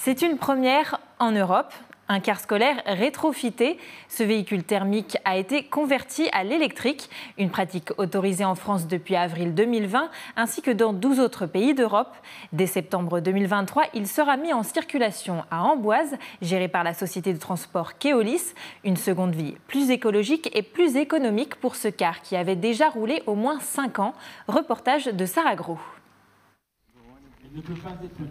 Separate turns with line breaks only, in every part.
C'est une première en Europe. Un car scolaire rétrofité. Ce véhicule thermique a été converti à l'électrique, une pratique autorisée en France depuis avril 2020, ainsi que dans 12 autres pays d'Europe. Dès septembre 2023, il sera mis en circulation à Amboise, géré par la société de transport Keolis. Une seconde vie plus écologique et plus économique pour ce car qui avait déjà roulé au moins 5 ans. Reportage de Sarah Gros.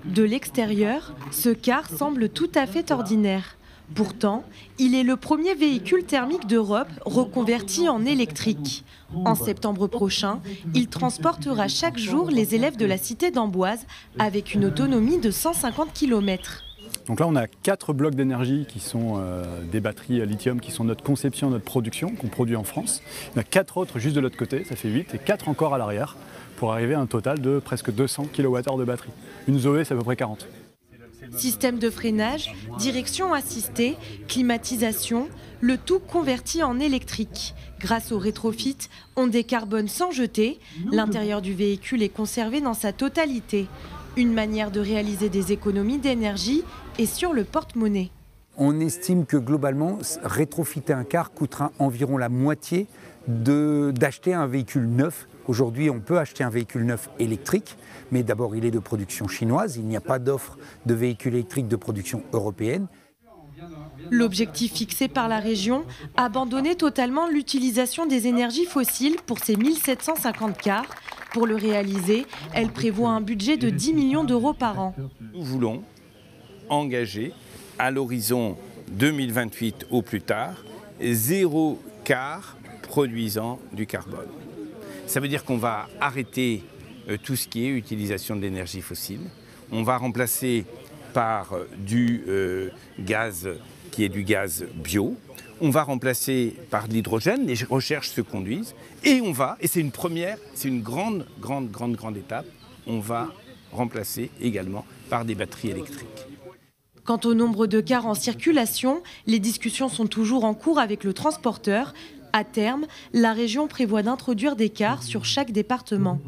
De l'extérieur, ce car semble tout à fait ordinaire. Pourtant, il est le premier véhicule thermique d'Europe reconverti en électrique. En septembre prochain, il transportera chaque jour les élèves de la cité d'Amboise avec une autonomie de 150 km.
Donc là, on a 4 blocs d'énergie qui sont des batteries à lithium, qui sont notre conception, notre production, qu'on produit en France. Il y en a 4 autres juste de l'autre côté, ça fait 8, et 4 encore à l'arrière, pour arriver à un total de presque 200 kWh de batterie. Une Zoé, c'est à peu près 40.
Système de freinage, direction assistée, climatisation, le tout converti en électrique. Grâce au rétrofit, on décarbone sans jeter. L'intérieur du véhicule est conservé dans sa totalité. Une manière de réaliser des économies d'énergie et sur le porte-monnaie.
On estime que globalement, rétrofiter un car coûtera environ la moitié d'acheter un véhicule neuf. Aujourd'hui, on peut acheter un véhicule neuf électrique, mais d'abord, il est de production chinoise. Il n'y a pas d'offre de véhicules électriques de production européenne.
L'objectif fixé par la région, abandonner totalement l'utilisation des énergies fossiles pour ces 1750 cars. Pour le réaliser, elle prévoit un budget de 10 millions d'euros par an.
Nous voulons engager à l'horizon 2028 au plus tard 0 car produisant du carbone. Ça veut dire qu'on va arrêter tout ce qui est utilisation de l'énergie fossile. On va remplacer par du gaz qui est du gaz bio. On va remplacer par de l'hydrogène. Les recherches se conduisent. Et on va, et c'est une première, c'est une grande étape, on va remplacer également par des batteries électriques.
Quant au nombre de cars en circulation, les discussions sont toujours en cours avec le transporteur. À terme, la région prévoit d'introduire des cars sur chaque département.